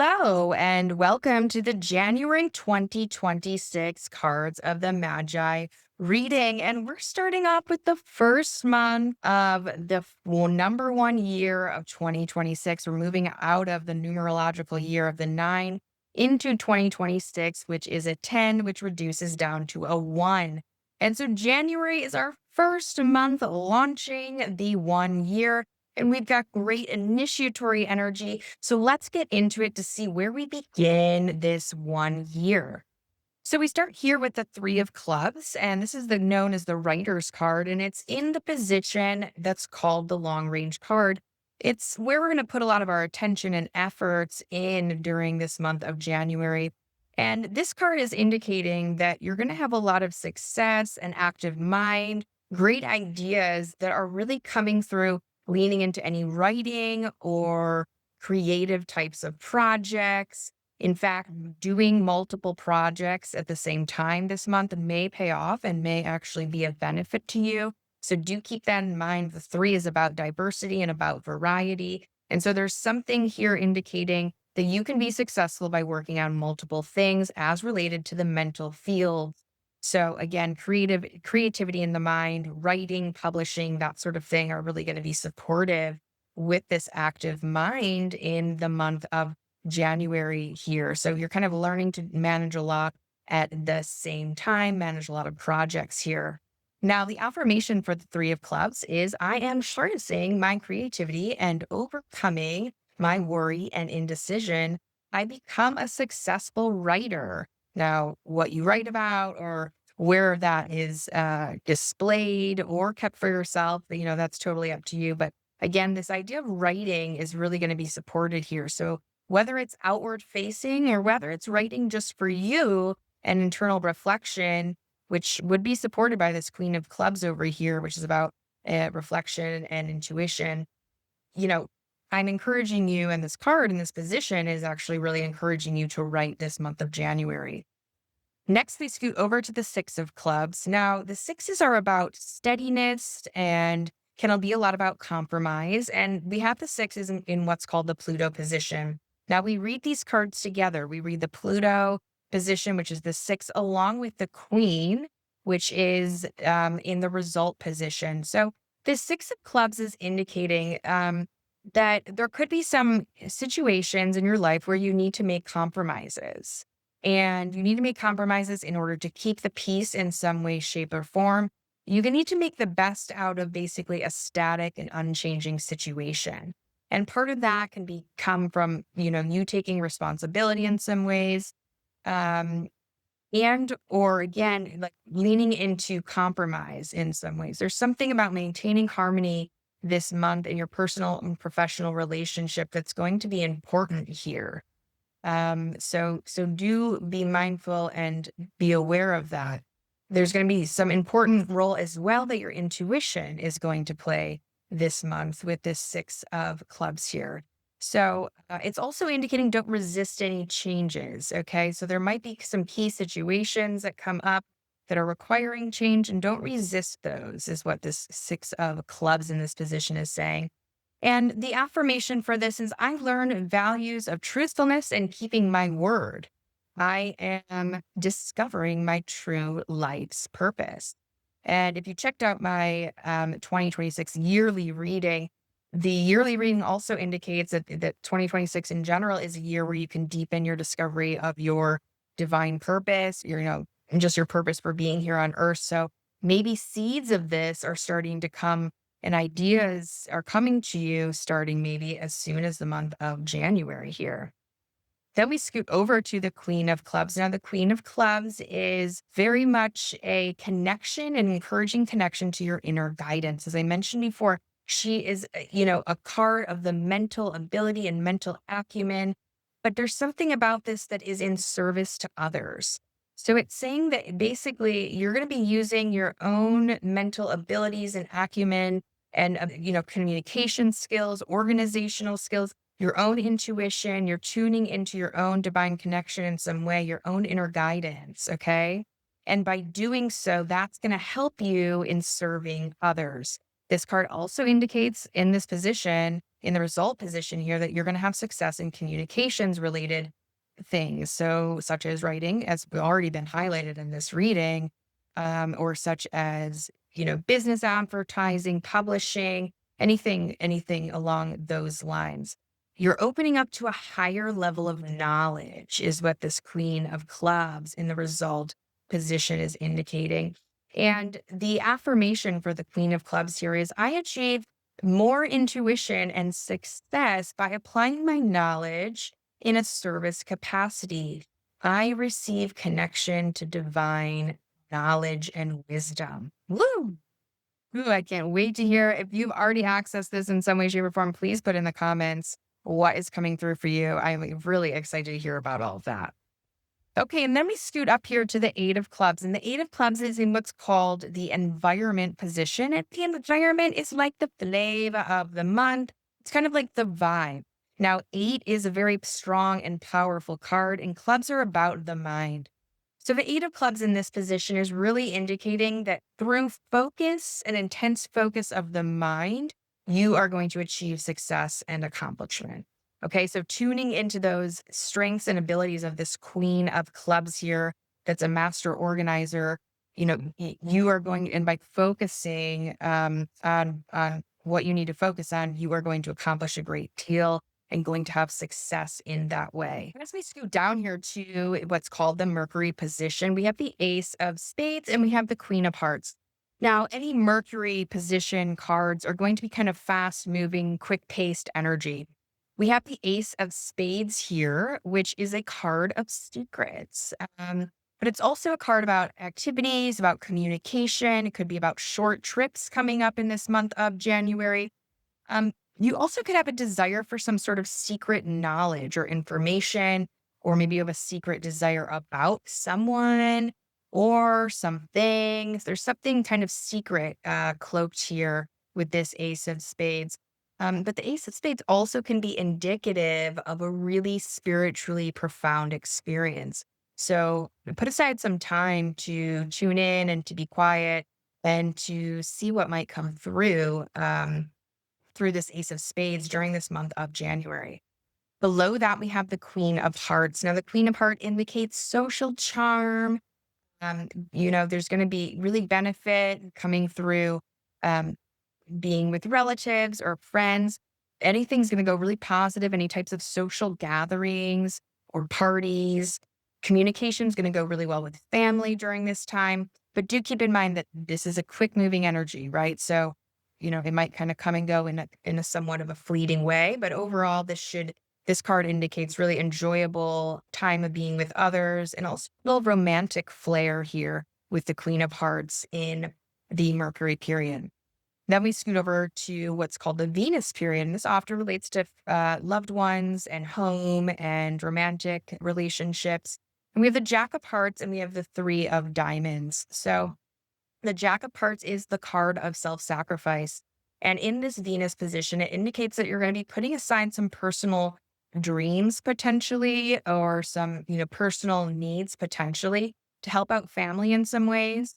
Hello, and welcome to the January 2026 cards of the Magi reading. And we're starting off with the first month of the number one year of 2026. We're moving out of the numerological year of the nine into 2026, which is a 10, which reduces down to a one. And so January is our first month launching the 1 year. And we've got great initiatory energy. So let's get into it to see where we begin this 1 year. So we start here with the Three of Clubs, and this is known as the Writer's card, and it's in the position that's called the Long Range card. It's where we're going to put a lot of our attention and efforts in during this month of January. And this card is indicating that you're going to have a lot of success, an active mind, great ideas that are really coming through, leaning into any writing or creative types of projects. In fact, doing multiple projects at the same time this month may pay off and may actually be a benefit to you. So do keep that in mind. The three is about diversity and about variety. And so there's something here indicating that you can be successful by working on multiple things as related to the mental field. So again, creativity in the mind, writing, publishing, that sort of thing are really going to be supportive with this active mind in the month of January here. So you're kind of learning to manage a lot at the same time, manage a lot of projects here. Now, the affirmation for the Three of Clubs is I am harnessing my creativity and overcoming my worry and indecision. I become a successful writer. Now, what you write about or where that is displayed or kept for yourself, that's totally up to you. But again, this idea of writing is really going to be supported here. So whether it's outward facing or whether it's writing just for you, an internal reflection, which would be supported by this Queen of Clubs over here, which is about reflection and intuition. You know, I'm encouraging you, and this card in this position is actually really encouraging you to write this month of January. Next, we scoot over to the Six of Clubs. Now, the sixes are about steadiness and can be a lot about compromise. And we have the sixes in what's called the Pluto position. Now, we read these cards together. We read the Pluto position, which is the six, along with the Queen, which is in the result position. So, the Six of Clubs is indicating that there could be some situations in your life where you need to make compromises. And you need to make compromises in order to keep the peace in some way, shape, or form. You need to make the best out of basically a static and unchanging situation. And part of that can come from, you taking responsibility in some ways, um, and or again, like leaning into compromise in some ways. There's something about maintaining harmony this month in your personal and professional relationship that's going to be important here. So do be mindful and be aware of that. There's going to be some important role as well that your intuition is going to play this month with this Six of Clubs here. So it's also indicating don't resist any changes. Okay. So there might be some key situations that come up that are requiring change, and don't resist those, is what this Six of Clubs in this position is saying. And the affirmation for this is I learn values of truthfulness and keeping my word. I am discovering my true life's purpose. And if you checked out my 2026 yearly reading, the yearly reading also indicates that 2026 in general is a year where you can deepen your discovery of your divine purpose, and just your purpose for being here on earth. So maybe seeds of this are starting to come and ideas are coming to you starting maybe as soon as the month of January here. Then we scoot over to the Queen of Clubs. Now, the Queen of Clubs is very much a connection, an encouraging connection to your inner guidance. As I mentioned before, she is, a card of the mental ability and mental acumen. But there's something about this that is in service to others. So it's saying that basically you're going to be using your own mental abilities and acumen and, communication skills, organizational skills, your own intuition. You're tuning into your own divine connection in some way, your own inner guidance. Okay. And by doing so, that's going to help you in serving others. This card also indicates in this position in the result position here that you're going to have success in communications related things. So, such as writing, as already been highlighted in this reading, or such as, business advertising, publishing, anything along those lines. You're opening up to a higher level of knowledge, is what this Queen of Clubs in the result position is indicating. And the affirmation for the Queen of Clubs here is I achieve more intuition and success by applying my knowledge in a service capacity. I receive connection to divine knowledge and wisdom. Woo! Ooh, I can't wait to hear. If you've already accessed this in some way, shape, or form, please put in the comments what is coming through for you. I'm really excited to hear about all of that. Okay, and then we scoot up here to the Eight of Clubs. And the Eight of Clubs is in what's called the environment position. And the environment is like the flavor of the month. It's kind of like the vibe. Now, eight is a very strong and powerful card, and clubs are about the mind. So the Eight of Clubs in this position is really indicating that through focus and intense focus of the mind, you are going to achieve success and accomplishment. Okay, so tuning into those strengths and abilities of this Queen of Clubs here, that's a master organizer, you are going, and by focusing on what you need to focus on, you are going to accomplish a great deal and going to have success in that way. As we scoot down here to what's called the Mercury position, we have the Ace of Spades and we have the Queen of Hearts. Now, any Mercury position cards are going to be kind of fast moving, quick paced energy. We have the Ace of Spades here, which is a card of secrets. But it's also a card about activities, about communication. It could be about short trips coming up in this month of January. You also could have a desire for some sort of secret knowledge or information, or maybe you have a secret desire about someone or some things. There's something kind of secret cloaked here with this Ace of Spades. But the Ace of Spades also can be indicative of a really spiritually profound experience. So put aside some time to tune in and to be quiet and to see what might come through this Ace of Spades during this month of January. Below that, we have the Queen of Hearts. Now, the Queen of Hearts indicates social charm. There's going to be really benefit coming through being with relatives or friends. Anything's going to go really positive, any types of social gatherings or parties. Communication is going to go really well with family during this time. But do keep in mind that this is a quick moving energy, right? So, it might kind of come and go in a somewhat of a fleeting way. But overall, this card indicates really enjoyable time of being with others and also a little romantic flair here with the Queen of Hearts in the Mercury period. Then we scoot over to what's called the Venus period. And this often relates to loved ones and home and romantic relationships. And we have the Jack of Hearts and we have the Three of Diamonds. So the Jack of Hearts is the card of self-sacrifice. And in this Venus position, it indicates that you're going to be putting aside some personal dreams potentially, or some, personal needs potentially to help out family in some ways.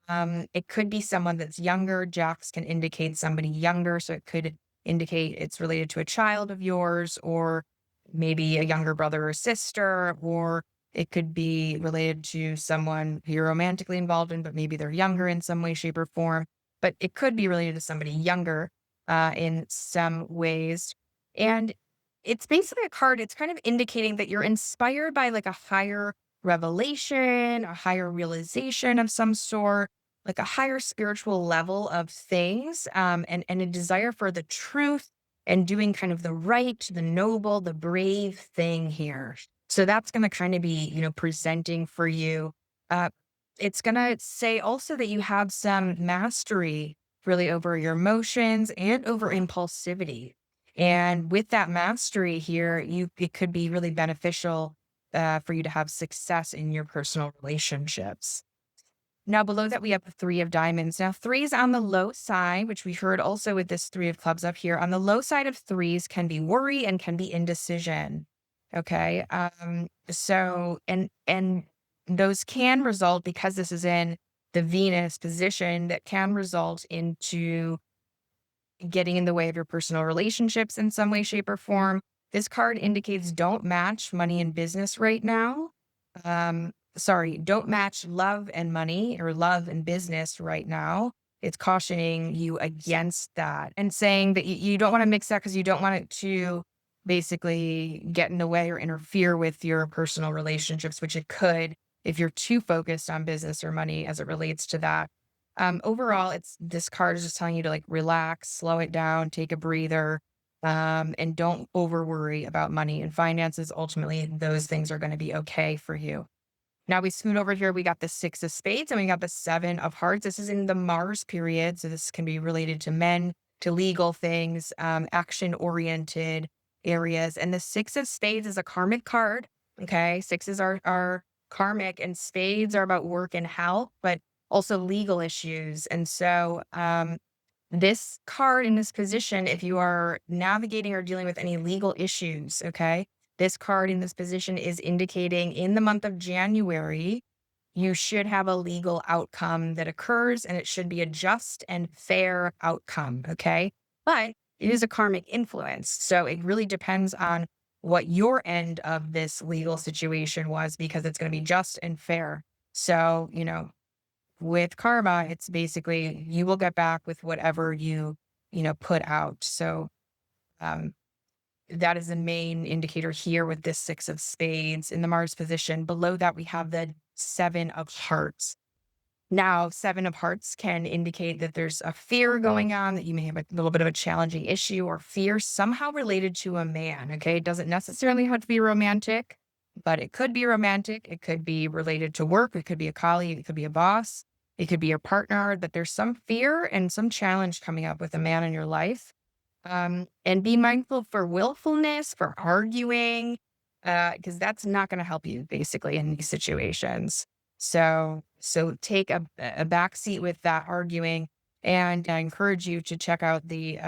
It could be someone that's younger. Jacks can indicate somebody younger. So it could indicate it's related to a child of yours, or maybe a younger brother or sister, or it could be related to someone who you're romantically involved in, but maybe they're younger in some way, shape, or form. But it could be related to somebody younger in some ways. And it's basically a card, it's kind of indicating that you're inspired by like a higher revelation, a higher realization of some sort, like a higher spiritual level of things, and a desire for the truth and doing kind of the right, the noble, the brave thing here. So that's going to kind of be, presenting for you. It's going to say also that you have some mastery really over your emotions and over impulsivity. And with that mastery here, it could be really beneficial for you to have success in your personal relationships. Now, below that, we have the Three of Diamonds. Now, threes on the low side, which we heard also with this Three of Clubs up here, on the low side of threes can be worry and can be indecision. Okay. So, and those can result, because this is in the Venus position, that can result into, getting in the way of your personal relationships in some way, shape, or form. This card indicates don't match money and business right now. Sorry, don't match love and money or love and business right now. It's cautioning you against that and saying that you don't want to mix that because you don't want it to basically get in the way or interfere with your personal relationships, which it could if you're too focused on business or money as it relates to that. Overall, it's this card is just telling you to like relax, slow it down, take a breather, and don't over worry about money and finances. Ultimately, those things are going to be okay for you. Now we scoot over here. We got the six of spades and we got the seven of hearts. This is in the Mars period. So this can be related to men, to legal things, action oriented areas. And the six of spades is a karmic card. Okay. Sixes are karmic and spades are about work and health, but also legal issues. And so, this card in this position, if you are navigating or dealing with any legal issues, okay, this card in this position is indicating in the month of January, you should have a legal outcome that occurs and it should be a just and fair outcome. Okay. But it is a karmic influence. So it really depends on what your end of this legal situation was because it's going to be just and fair. So, with karma, it's basically you will get back with whatever you put out. So, um, that is the main indicator here with this six of spades in the Mars position. Below that, we have the seven of hearts. Now, seven of hearts can indicate that there's a fear going on, that you may have a little bit of a challenging issue or fear somehow related to a man. Okay. It doesn't necessarily have to be romantic, but it could be romantic. It could be related to work. It could be a colleague. It could be a boss. It could be your partner, that there's some fear and some challenge coming up with a man in your life. And be mindful for willfulness, for arguing, because that's not going to help you basically in these situations. So take a back seat with that arguing, and I encourage you to check out the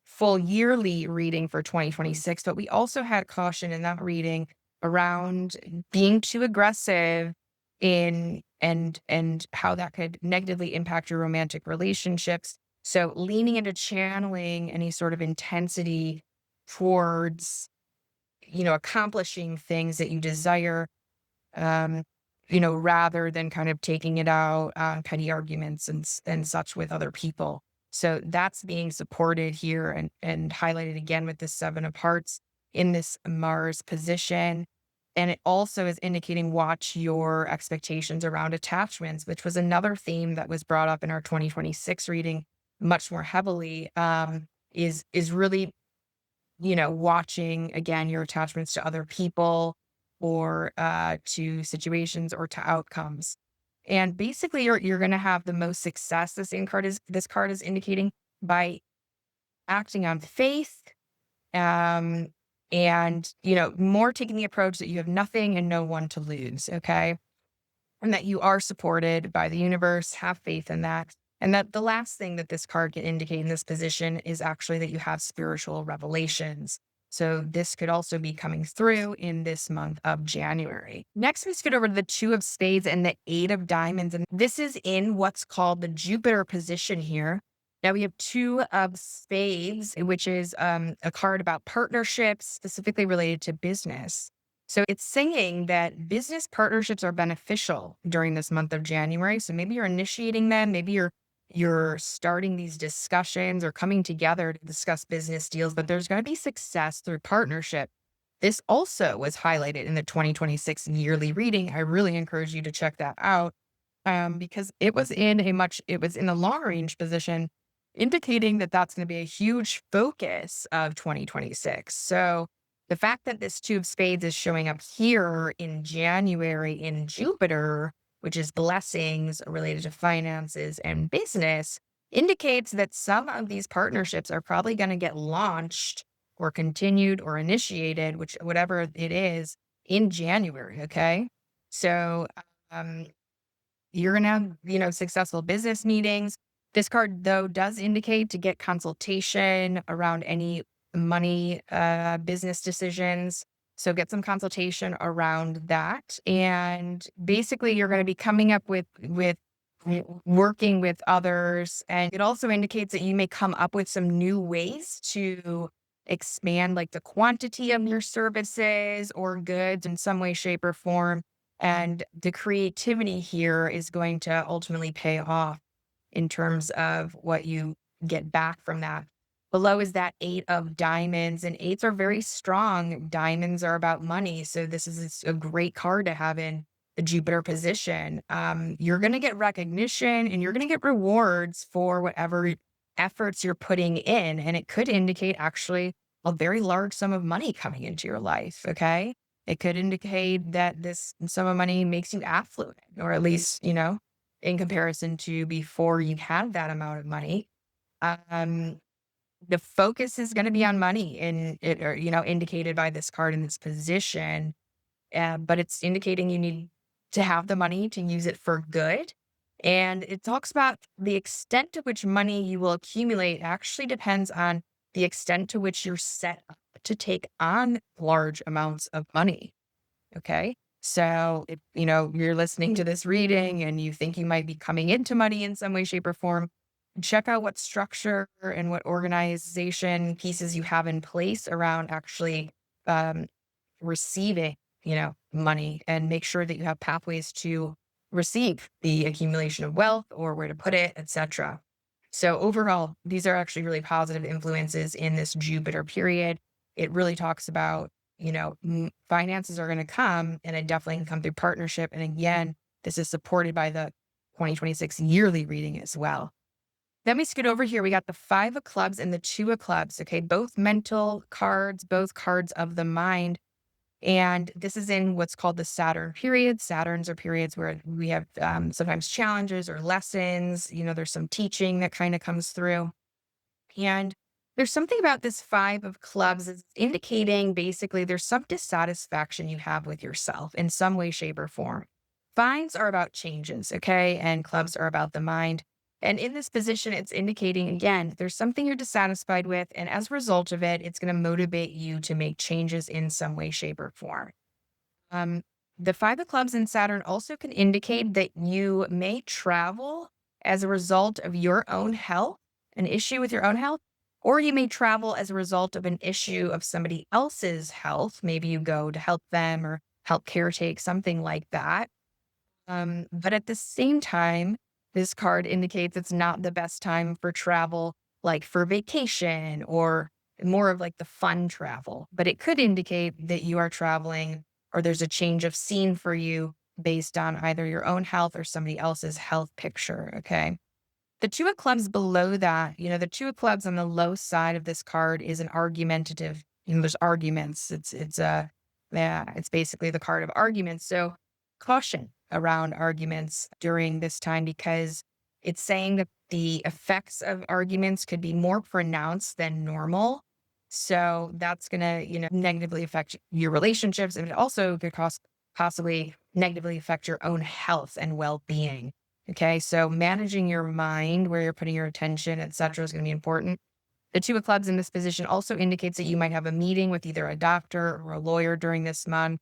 full yearly reading for 2026. But we also had caution in that reading around being too aggressive in and how that could negatively impact your romantic relationships. So leaning into channeling any sort of intensity towards, accomplishing things that you desire, um, rather than kind of taking it out on petty arguments and such with other people. So that's being supported here and highlighted again with the seven of hearts in this Mars position. And it also is indicating watch your expectations around attachments, which was another theme that was brought up in our 2026 reading much more heavily, is really, watching again your attachments to other people or to situations or to outcomes. And basically you're gonna have the most success, this card is indicating, by acting on faith, um, and more taking the approach that you have nothing and no one to lose, okay? And that you are supported by the universe, have faith in that. And that the last thing that this card can indicate in this position is actually that you have spiritual revelations. So this could also be coming through in this month of January. Next, we scoot over to the two of spades and the eight of diamonds. And this is in what's called the Jupiter position here. Now we have two of spades, which is a card about partnerships, specifically related to business. So it's saying that business partnerships are beneficial during this month of January. So maybe you're initiating them, maybe you're starting these discussions or coming together to discuss business deals, but there's going to be success through partnership. This also was highlighted in the 2026 yearly reading. I really encourage you to check that out, because it was in a long range position, indicating that that's going to be a huge focus of 2026. So the fact that this two of spades is showing up here in January in Jupiter, which is blessings related to finances and business, indicates that some of these partnerships are probably going to get launched or continued or initiated, whatever it is, in January. Okay. So, um, you're going to have, successful business meetings. This card, though, does indicate to get consultation around any money, business decisions. So get some consultation around that. And basically, you're going to be coming up with working with others. And it also indicates that you may come up with some new ways to expand like the quantity of your services or goods in some way, shape, or form. And the creativity here is going to ultimately pay off in terms of what you get back from that. Below is that eight of diamonds, and eights are very strong. Diamonds are about money. So this is a great card to have in the Jupiter position. You're going to get recognition and you're going to get rewards for whatever efforts you're putting in. And it could indicate actually a very large sum of money coming into your life. Okay. It could indicate that this sum of money makes you affluent, or at least, in comparison to before you had that amount of money. Um, the focus is going to be on money and it, or, indicated by this card in this position. But it's indicating you need to have the money to use it for good. And it talks about the extent to which money you will accumulate actually depends on the extent to which you're set up to take on large amounts of money. Okay. So if, you're listening to this reading and you think you might be coming into money in some way, shape, or form, check out what structure and what organization pieces you have in place around actually um, receiving, money, and make sure that you have pathways to receive the accumulation of wealth or where to put it, etc. So overall, these are actually really positive influences in this Jupiter period. It really talks about, finances are going to come, and it definitely can come through partnership. And again, this is supported by the 2026 yearly reading as well. Then we scoot over here. We got the Five of Clubs and the Two of Clubs. Okay. Both mental cards, both cards of the mind. And this is in what's called the Saturn period. Saturns are periods where we have sometimes challenges or lessons. There's some teaching that kind of comes through. And there's something about this Five of Clubs is indicating basically there's some dissatisfaction you have with yourself in some way, shape, or form. Fives are about changes, okay? And clubs are about the mind. And in this position, it's indicating again, there's something you're dissatisfied with. And as a result of it, it's going to motivate you to make changes in some way, shape, or form. Um, the Five of Clubs in Saturn also can indicate that you may travel as a result of your own health, an issue with your own health, or you may travel as a result of an issue of somebody else's health. Maybe you go to help them or help caretake, something like that. But at the same time, this card indicates it's not the best time for travel, like for vacation or more of like the fun travel. But it could indicate that you are traveling or there's a change of scene for you based on either your own health or somebody else's health picture. Okay. The Two of Clubs below that, the Two of Clubs on the low side of this card is an argumentative, there's arguments. Yeah, it's basically the card of arguments. So caution around arguments during this time because it's saying that the effects of arguments could be more pronounced than normal. So that's going to, negatively affect your relationships. And it also could possibly negatively affect your own health and well-being. Okay, so managing your mind, where you're putting your attention, et cetera, is going to be important. The Two of Clubs in this position also indicates that you might have a meeting with either a doctor or a lawyer during this month.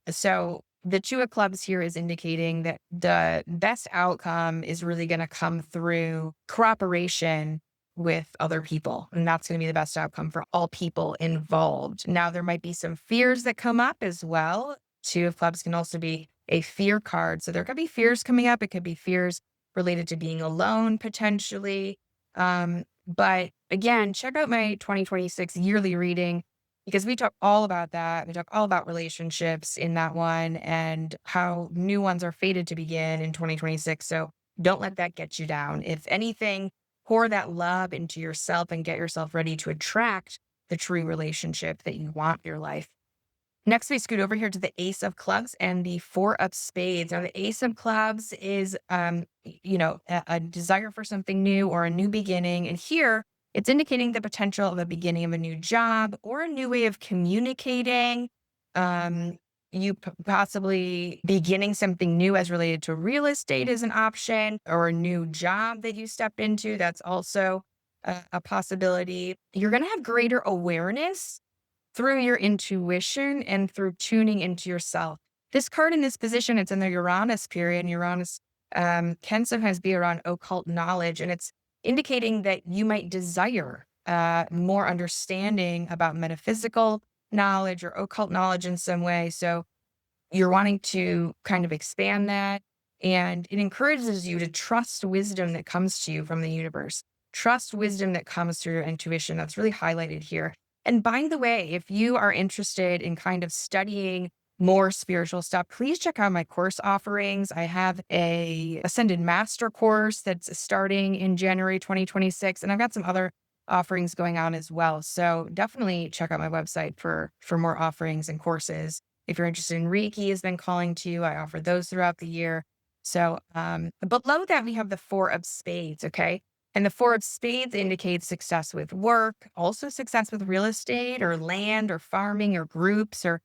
So the Two of Clubs here is indicating that the best outcome is really going to come through cooperation with other people. And that's going to be the best outcome for all people involved. Now, there might be some fears that come up as well. Two of Clubs can also be a fear card. So there could be fears coming up. It could be fears related to being alone potentially. But again, check out my 2026 yearly reading because we talk all about that. We talk all about relationships in that one and how new ones are fated to begin in 2026. So don't let that get you down. If anything, pour that love into yourself and get yourself ready to attract the true relationship that you want in your life. Next, we scoot over here to the Ace of Clubs and the Four of Spades. Now, the Ace of Clubs is, a desire for something new or a new beginning. And here, it's indicating the potential of a beginning of a new job or a new way of communicating. You possibly beginning something new as related to real estate is an option, or a new job that you step into. That's also a possibility. You're going to have greater awareness through your intuition and through tuning into yourself. This card in this position, it's in the Uranus period, and Uranus can sometimes be around occult knowledge, and it's indicating that you might desire more understanding about metaphysical knowledge or occult knowledge in some way. So you're wanting to kind of expand that, and it encourages you to trust wisdom that comes to you from the universe. Trust wisdom that comes through your intuition. That's really highlighted here. And by the way, if you are interested in kind of studying more spiritual stuff, please check out my course offerings. I have a Ascended Master course that's starting in January 2026, and I've got some other offerings going on as well. So definitely check out my website for more offerings and courses. If you're interested in Reiki has been calling to you, I offer those throughout the year. So below that, we have the Four of Spades, okay? And the Four of Spades indicates success with work, also success with real estate or land or farming or groups or,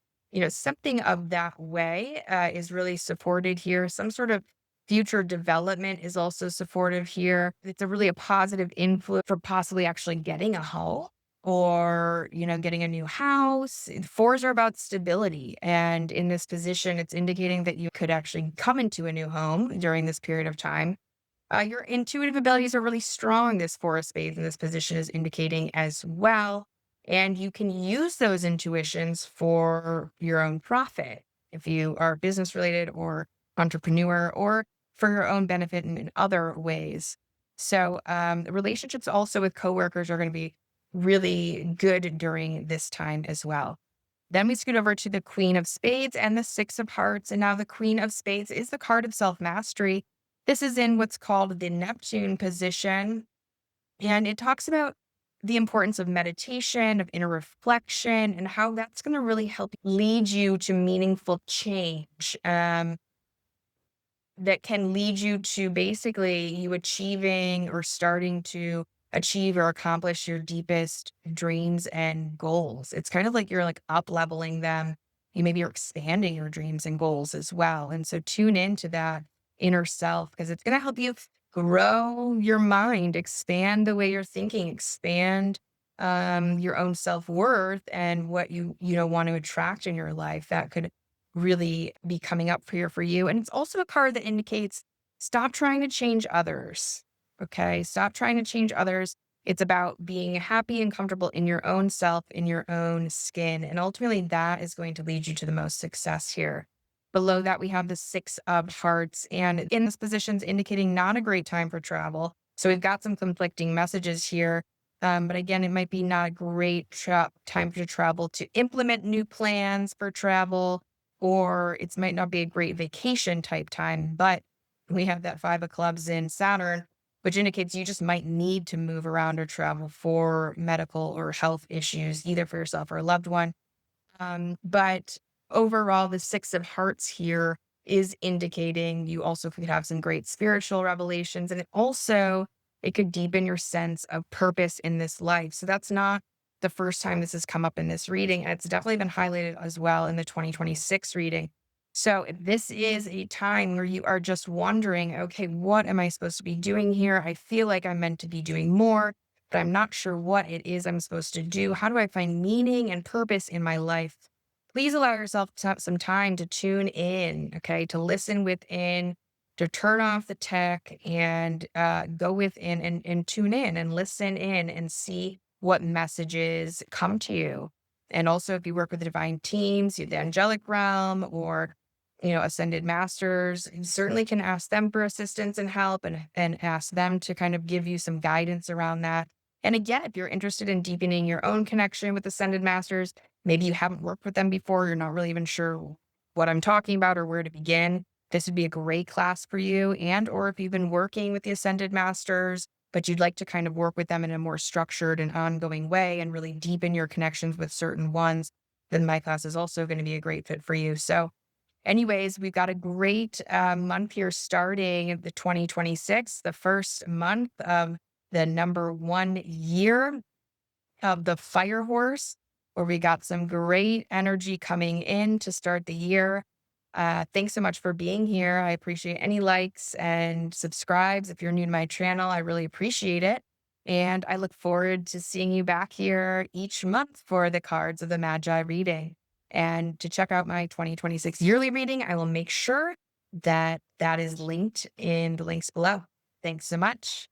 something of that way is really supported here. Some sort of future development is also supportive here. It's a positive influence for possibly actually getting a home or, getting a new house. Fours are about stability. And in this position, it's indicating that you could actually come into a new home during this period of time. Your intuitive abilities are really strong. This Four of Spades in this position is indicating as well. And you can use those intuitions for your own profit if you are business related or entrepreneur or for your own benefit in other ways. So, relationships also with coworkers are going to be really good during this time as well. Then we scoot over to the Queen of Spades and the Six of Hearts. And now the Queen of Spades is the card of self mastery. This is in what's called the Neptune position. And it talks about the importance of meditation, of inner reflection, and how that's going to really help lead you to meaningful change. That can lead you to basically you achieving or starting to achieve or accomplish your deepest dreams and goals. It's kind of like you're like up leveling them. You maybe you're expanding your dreams and goals as well. And so tune into that inner self because it's going to help you grow your mind, expand the way you're thinking, expand your own self-worth and what you want to attract in your life. That could really be coming up for you. And it's also a card that indicates stop trying to change others. Okay. Stop trying to change others. It's about being happy and comfortable in your own self, in your own skin. And ultimately, that is going to lead you to the most success here. Below that, we have the Six of Hearts. And in this position's indicating not a great time for travel. So we've got some conflicting messages here. But again, it might be not a great time to travel to implement new plans for travel or it might not be a great vacation type time, but we have that Five of Clubs in Saturn, which indicates you just might need to move around or travel for medical or health issues, either for yourself or a loved one. But overall, the Six of Hearts here is indicating you also could have some great spiritual revelations. And it could deepen your sense of purpose in this life. So that's not the first time this has come up in this reading. And it's definitely been highlighted as well in the 2026 reading. So if this is a time where you are just wondering, okay, what am I supposed to be doing here? I feel like I'm meant to be doing more, but I'm not sure what it is I'm supposed to do. How do I find meaning and purpose in my life? Please allow yourself to have some time to tune in, okay, to listen within, to turn off the tech and go within and tune in and listen in and see what messages come to you. And also, if you work with the divine teams, the angelic realm, or ascended masters, you certainly can ask them for assistance and help and ask them to kind of give you some guidance around that. And again, if you're interested in deepening your own connection with ascended masters, maybe you haven't worked with them before, you're not really even sure what I'm talking about or where to begin, this would be a great class for you. And or if you've been working with the ascended masters, but you'd like to kind of work with them in a more structured and ongoing way and really deepen your connections with certain ones, then my class is also going to be a great fit for you. So anyways, we've got a great month here starting the 2026, the first month of the number 1 year of the Fire Horse, where we got some great energy coming in to start the year. Thanks so much for being here. I appreciate any likes and subscribes. If you're new to my channel, I really appreciate it. And I look forward to seeing you back here each month for the cards of the Magi reading. And to check out my 2026 yearly reading, I will make sure that is linked in the links below. Thanks so much.